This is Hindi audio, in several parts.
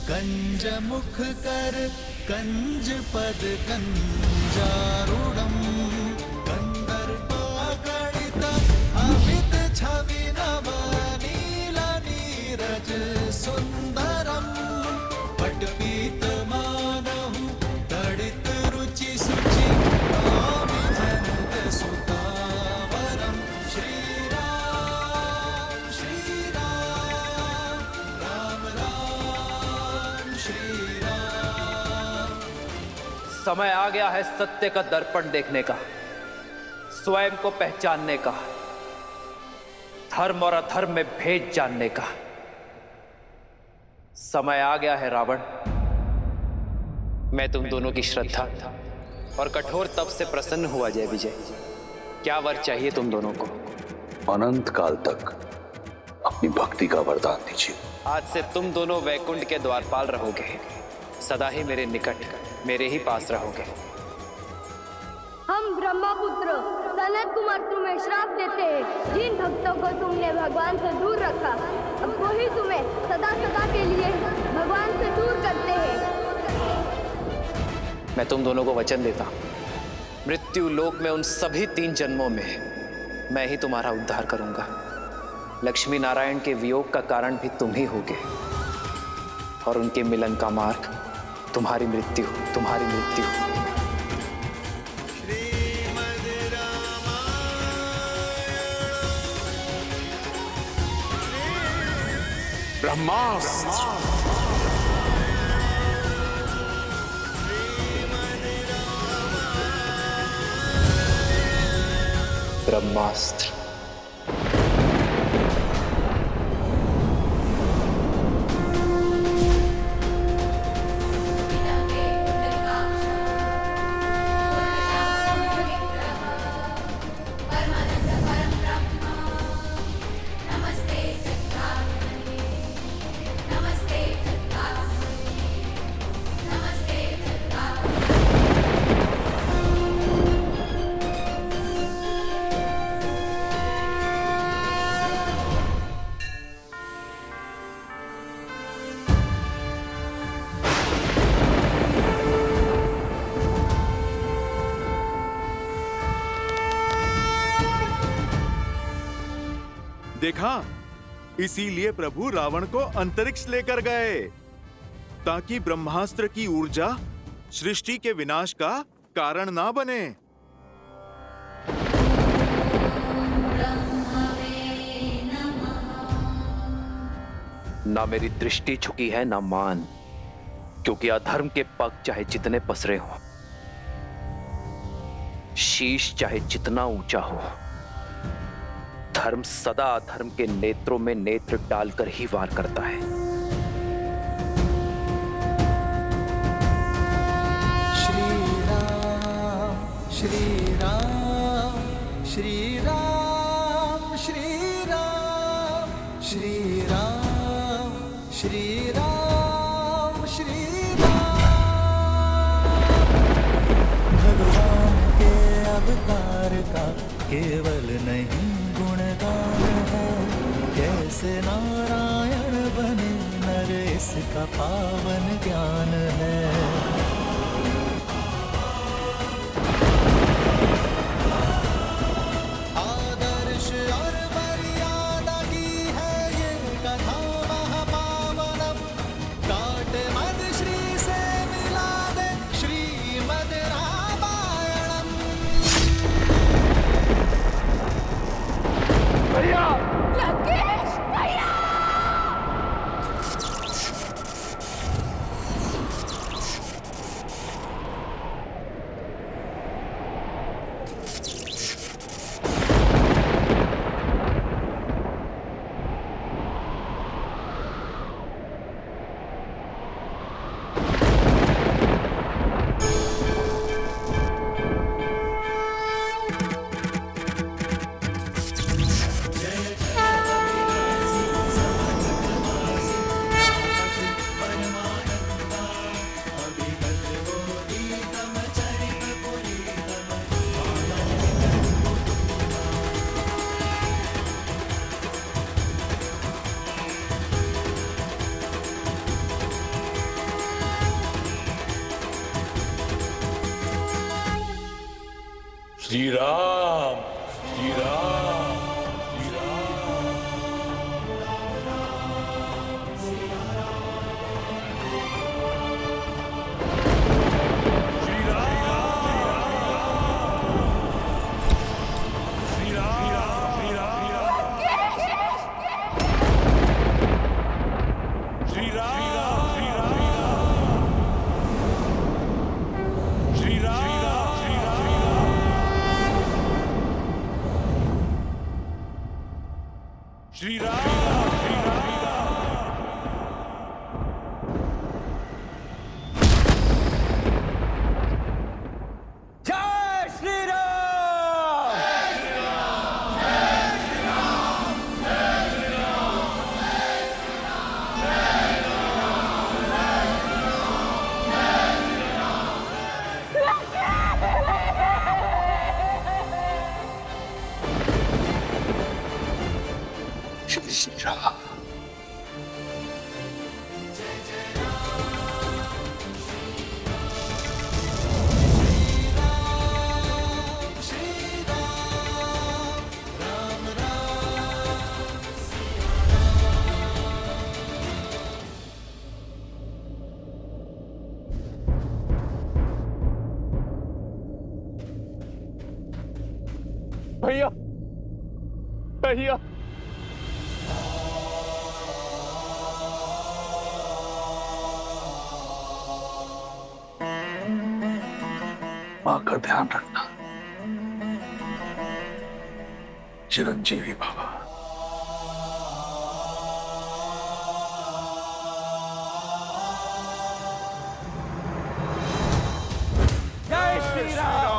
कंज मुख कर कंज पद कंजारूढ़म कंदर्पागणित अमित छवि नव नील नीरज सुंदरम पटपीतमानहु तडित रुचि सुचि नाभि जनक सुतावरम श्री राम राम राम श्री राम। समय आ गया है सत्य का दर्पण देखने का, स्वयं को पहचानने का, धर्म और अधर्म में भेद जानने का। समय आ गया है रावण, मैं तुम दोनों की श्रद्धा और कठोर तप से प्रसन्न हुआ। जय विजय, क्या वर चाहिए तुम दोनों को? अनंत काल तक अपनी भक्ति का वरदान दीजिए। आज से तुम दोनों वैकुंठ के द्वारपाल रहोगे, सदा ही मेरे निकट, मेरे ही पास रहोगे। हम ब्रह्मपुत्र सनत कुमार तुम्हें श्राप देते हैं। जिन भक्तों को तुमने भगवान से दूर रखा, अब वही तुम्हें सदा सदा के लिए भगवान से दूर करते हैं। मैं तुम दोनों को वचन देता हूं, मृत्यु लोक में उन सभी 3 जन्मों में मैं ही तुम्हारा उद्धार करूंगा। लक्ष्मी नारायण के वियोग का कारण भी तुम ही होगे और उनके मिलन का मार्ग तुम्हारी मृत्यु, तुम्हारी मृत्यु। ब्रह्मास्त्र। ब्रह्मास्त्र। देखा, इसीलिए प्रभु रावण को अंतरिक्ष लेकर गए, ताकि ब्रह्मास्त्र की ऊर्जा सृष्टि के विनाश का कारण ना बने। ना मेरी दृष्टि झुकी है ना मान, क्योंकि अधर्म के पग चाहे जितने पसरे हो, शीश चाहे जितना ऊंचा हो, धर्म सदा अधर्म के नेत्रों में नेत्र डालकर ही वार करता है। श्री राम श्री राम श्री राम श्री राम श्री राम श्री राम श्री राम। भगवान के अवतार का केवल नहीं गुणगान है, कैसे नारायण बने नर इसका पावन ज्ञान है। आदर्श और मर्यादा की है ये कथा महापावनम, काट मद श्री से मिला दे श्रीमद रामायणम। राकेश भैया! श्री राम श्री राम श्री राम। श्री भैया भैया मां का ध्यान रखना। चिरंजीवी बाबा। जय श्री राम।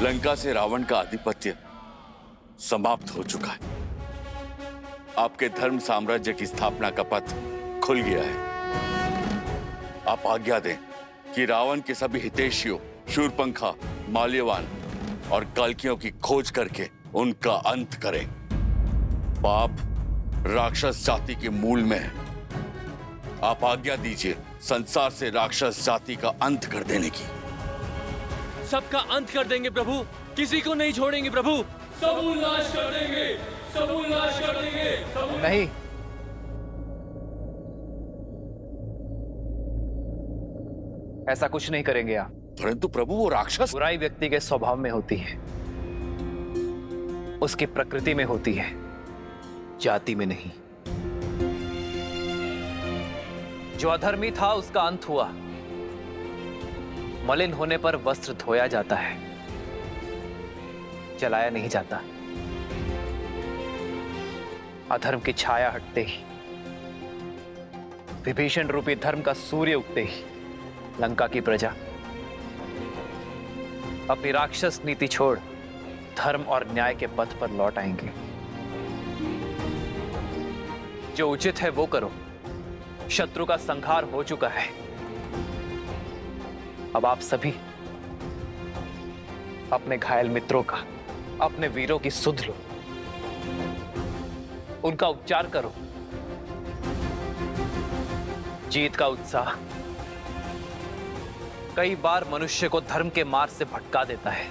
लंका से रावण का आधिपत्य समाप्त हो चुका है। आपके धर्म साम्राज्य की स्थापना का पथ खुल गया है। आप आज्ञा दें कि रावण के सभी हितैषियों शूरपंखा, माल्यवान और कल्कियों की खोज करके उनका अंत करें। पाप राक्षस जाति के मूल में है। आप आज्ञा दीजिए संसार से राक्षस जाति का अंत कर देने की। सबका अंत कर देंगे प्रभु, किसी को नहीं छोड़ेंगे प्रभु। सबूल नाश कर देंगे, सबूल नाश कर देंगे। नहीं, ऐसा कुछ नहीं करेंगे आप। परंतु प्रभु वो राक्षस। बुराई व्यक्ति के स्वभाव में होती है, उसकी प्रकृति में होती है, जाति में नहीं। जो अधर्मी था उसका अंत हुआ। मलिन होने पर वस्त्र धोया जाता है, जलाया नहीं जाता। अधर्म की छाया हटते ही, विभीषण रूपी धर्म का सूर्य उगते ही लंका की प्रजा अपनी राक्षस नीति छोड़ धर्म और न्याय के पथ पर लौट आएंगे। जो उचित है वो करो। शत्रु का संहार हो चुका है। अब आप सभी अपने घायल मित्रों का, अपने वीरों की सुध लो, उनका उपचार करो। जीत का उत्साह कई बार मनुष्य को धर्म के मार्ग से भटका देता है।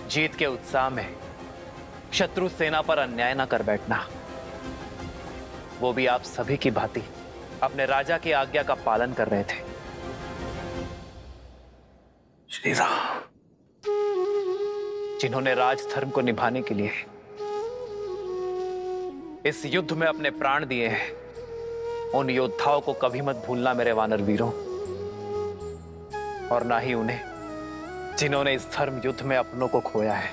जीत के उत्साह में शत्रु सेना पर अन्याय न कर बैठना, वो भी आप सभी की भांति अपने राजा की आज्ञा का पालन कर रहे थे। श्री राम। जिन्होंने राजधर्म को निभाने के लिए इस युद्ध में अपने प्राण दिए हैं, उन योद्धाओं को कभी मत भूलना मेरे वानर वीरों, और ना ही उन्हें जिन्होंने इस धर्म युद्ध में अपनों को खोया है।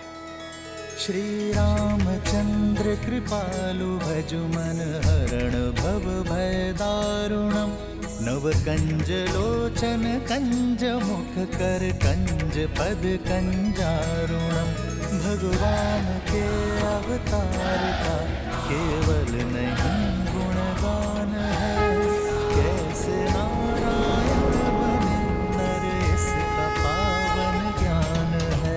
श्री रामचंद्र कृपालु भजु मन हरण भव भय दारुणम नव कंज लोचन कंज मुख कर कंज पद कंजारुणम भगवान के अवतार का केवल नहीं गुणगान है कैसे नारायण बने नर इसका पावन ज्ञान है।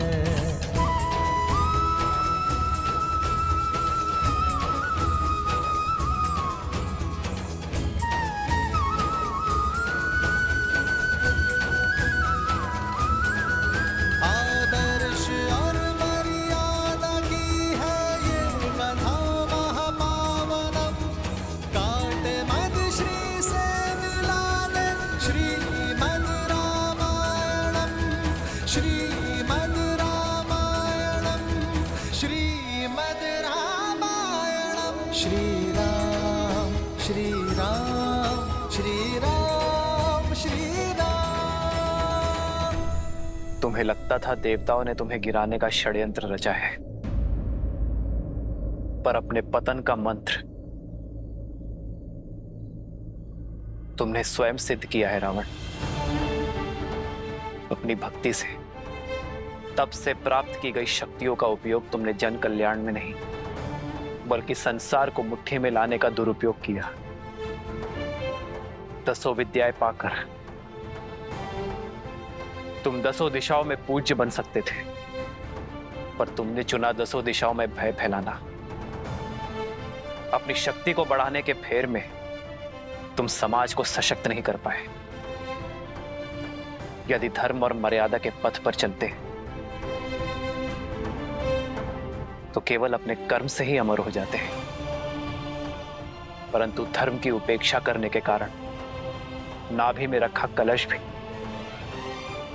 आदर्श और मर्यादा की है ये कथा महापावनम काटे मद श्री से मिलाने श्रीमद् रामायणम श्रीमद् रामायणम श्रीमद् रामायणम श्री राम श्री राम श्री राम श्री राम। तुम्हें लगता था देवताओं ने तुम्हें गिराने का षड्यंत्र रचा है, पर अपने पतन का मंत्र तुमने स्वयं सिद्ध किया है रावण। अपनी भक्ति से तब से प्राप्त की गई शक्तियों का उपयोग तुमने जन कल्याण में नहीं बल्कि संसार को मुट्ठी में लाने का दुरुपयोग किया। 10 विद्याएं पाकर तुम 10 दिशाओं में पूज्य बन सकते थे, पर तुमने चुना 10 दिशाओं में भय फैलाना। अपनी शक्ति को बढ़ाने के फेर में तुम समाज को सशक्त नहीं कर पाए। यदि धर्म और मर्यादा के पथ पर चलते तो केवल अपने कर्म से ही अमर हो जाते हैं, परंतु धर्म की उपेक्षा करने के कारण नाभि में रखा कलश भी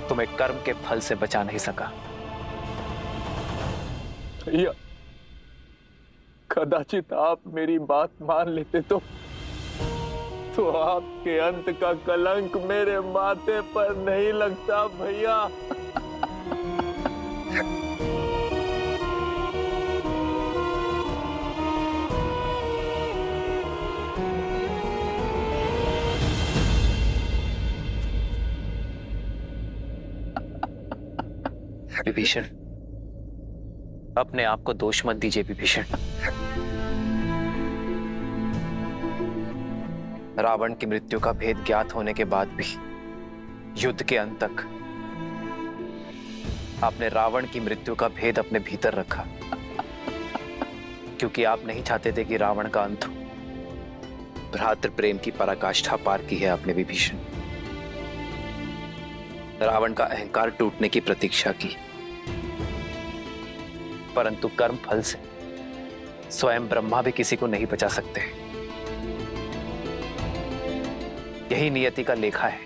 तुम्हें कर्म के फल से बचा नहीं सका। भैया, कदाचित आप मेरी बात मान लेते तो आपके अंत का कलंक मेरे माथे पर नहीं लगता भैया। विभीषण, अपने आप को दोष मत दीजिए विभीषण। रावण की मृत्यु का भेद ज्ञात होने के बाद भी युद्ध के अंत तक आपने रावण की मृत्यु का भेद अपने भीतर रखा, क्योंकि आप नहीं चाहते थे कि रावण का अंत हो। भ्रातृ प्रेम की पराकाष्ठा पार की है आपने विभीषण। रावण का अहंकार टूटने की प्रतीक्षा की, परंतु कर्म फल से स्वयं ब्रह्मा भी किसी को नहीं बचा सकते। यही नियति का लेखा है।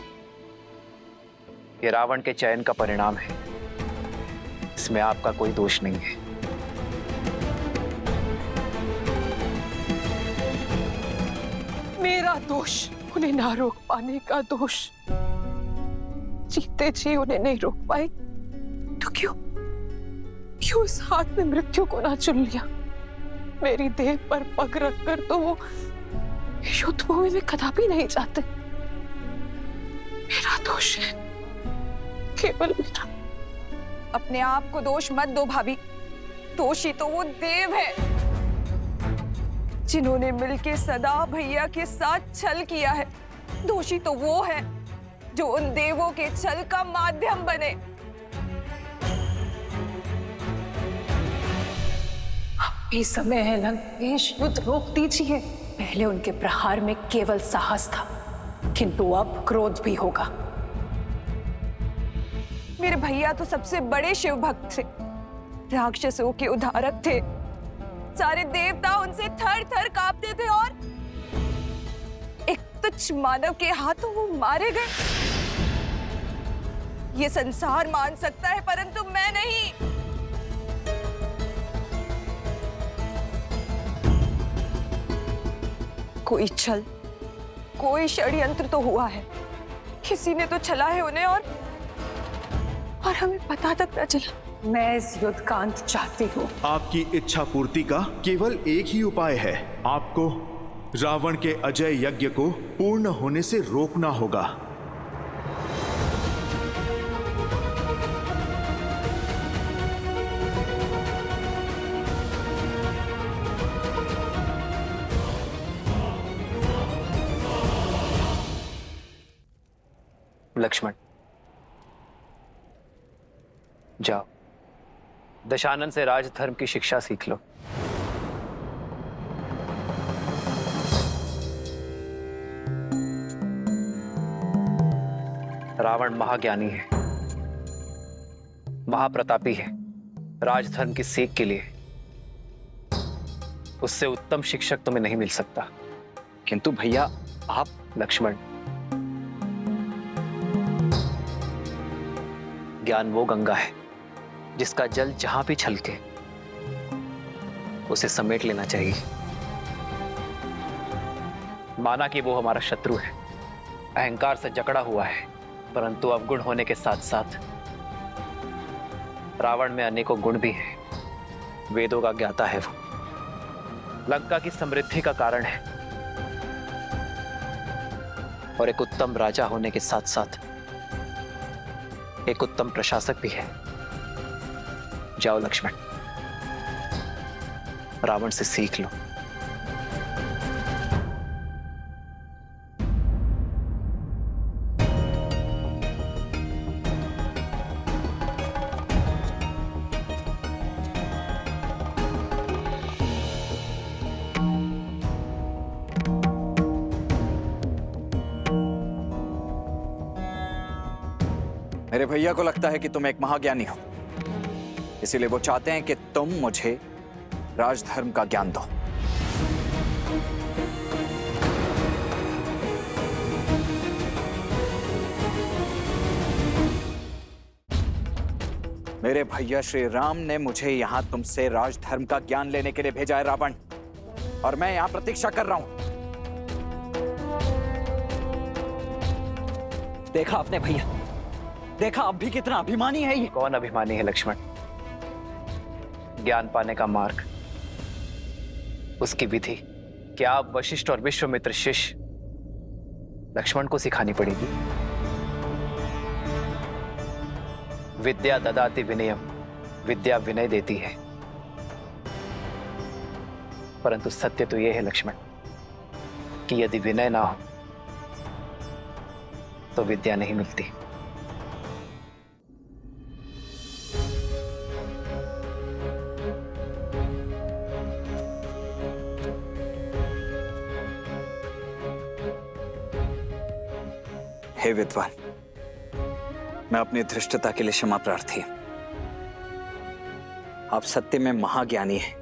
ये रावण के चयन का परिणाम है, इसमें आपका कोई दोष नहीं है। मेरा दोष उन्हें ना रोक पाने का दोष। जीते जी उन्हें नहीं रोक पाए तो क्यों उस हाथ में मृत्यु को ना चुन लिया। मेरी देह पर पग रखकर तो वो युद्ध भूमि में कदापि नहीं जाते। मेरा दोष है, केवल मेरा। अपने आप को दोष मत दो भाभी। दोषी तो वो देव है जिन्होंने मिलके सदा भैया के साथ छल किया है। दोषी तो वो है जो उन देवों के छल का माध्यम बने। अभी समय है लंकेश, युद्ध रोक दीजिए। पहले उनके प्रहार में केवल साहस था, किंतु अब क्रोध भी होगा। मेरे भैया तो सबसे बड़े शिव भक्त थे, राक्षसों के उद्धारक थे। सारे देवता उनसे थर थर कांपते थे और एक तुच्छ मानव के हाथों वो मारे गए। ये संसार मान सकता है, परंतु मैं नहीं। कोई छल, कोई षड्यंत्र तो हुआ है। किसी ने तो छला है उन्हें और हमें पता तक न चला। मैं इस युद्ध का अंत चाहती हूँ। आपकी इच्छा पूर्ति का केवल एक ही उपाय है। आपको रावण के अजय यज्ञ को पूर्ण होने से रोकना होगा। लक्ष्मण, जाओ दशानन से राजधर्म की शिक्षा सीख लो। रावण महाज्ञानी है, महाप्रतापी है। राजधर्म की सीख के लिए उससे उत्तम शिक्षक तुम्हें नहीं मिल सकता। किंतु भैया आप। लक्ष्मण, ज्ञान वो गंगा है जिसका जल जहां भी छलके उसे समेट लेना चाहिए। माना कि वो हमारा शत्रु है, अहंकार से जकड़ा हुआ है, परंतु अवगुण होने के साथ साथ रावण में अनेकों गुण भी हैं। वेदों का ज्ञाता है वो, लंका की समृद्धि का कारण है और एक उत्तम राजा होने के साथ साथ एक उत्तम प्रशासक भी है। जाओ लक्ष्मण, रावण से सीख लो। मेरे भैया को लगता है कि तुम एक महाज्ञानी हो, इसीलिए वो चाहते हैं कि तुम मुझे राजधर्म का ज्ञान दो। मेरे भैया श्री राम ने मुझे यहां तुमसे राजधर्म का ज्ञान लेने के लिए भेजा है रावण, और मैं यहां प्रतीक्षा कर रहा हूं। देखा आपने भैया, देखा अब भी कितना अभिमानी है ये। कौन अभिमानी है लक्ष्मण? ज्ञान पाने का मार्ग, उसकी विधि क्या आप वशिष्ठ और विश्वामित्र शिष्य लक्ष्मण को सिखानी पड़ेगी? विद्या ददाति विनयम, विद्या विनय देती है, परंतु सत्य तो यह है लक्ष्मण कि यदि विनय ना हो तो विद्या नहीं मिलती। हे विद्वान, मैं अपनी धृष्टता के लिए क्षमा प्रार्थी। आप सत्य में महाज्ञानी हैं,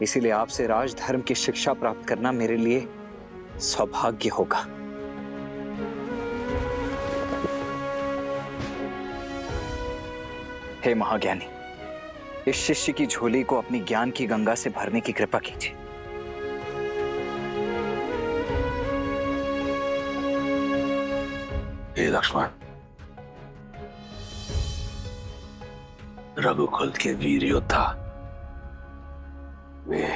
इसीलिए आपसे राजधर्म की शिक्षा प्राप्त करना मेरे लिए सौभाग्य होगा। हे महाज्ञानी, इस शिष्य की झोली को अपनी ज्ञान की गंगा से भरने की कृपा कीजिए। हे लक्ष्मण, रघुकुल के वीर योद्धा वे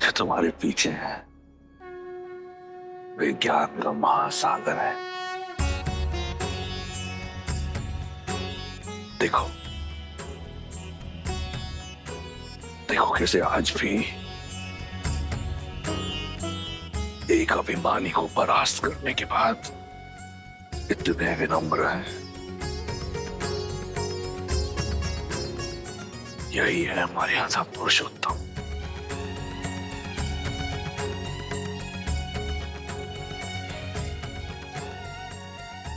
जो तुम्हारे पीछे हैं, वे ज्ञान का महासागर है। देखो देखो कैसे आज भी एक अभिमानी को परास्त करने के बाद इतने विनम्र हैं। यही है हमारे यहाँ पुरुषोत्तम।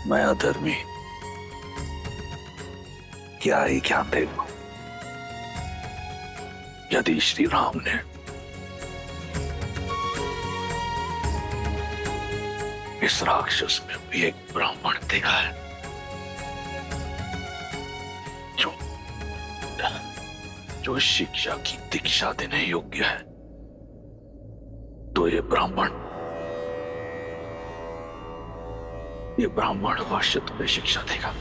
मैं अधर्मी क्या ही ज्ञान दे दूं? यदि श्री राम ने इस राक्षस में भी एक ब्राह्मण देखा है जो शिक्षा की दीक्षा देने योग्य है, तो ये ब्राह्मण अवश्य तुम्हें शिक्षा देगा।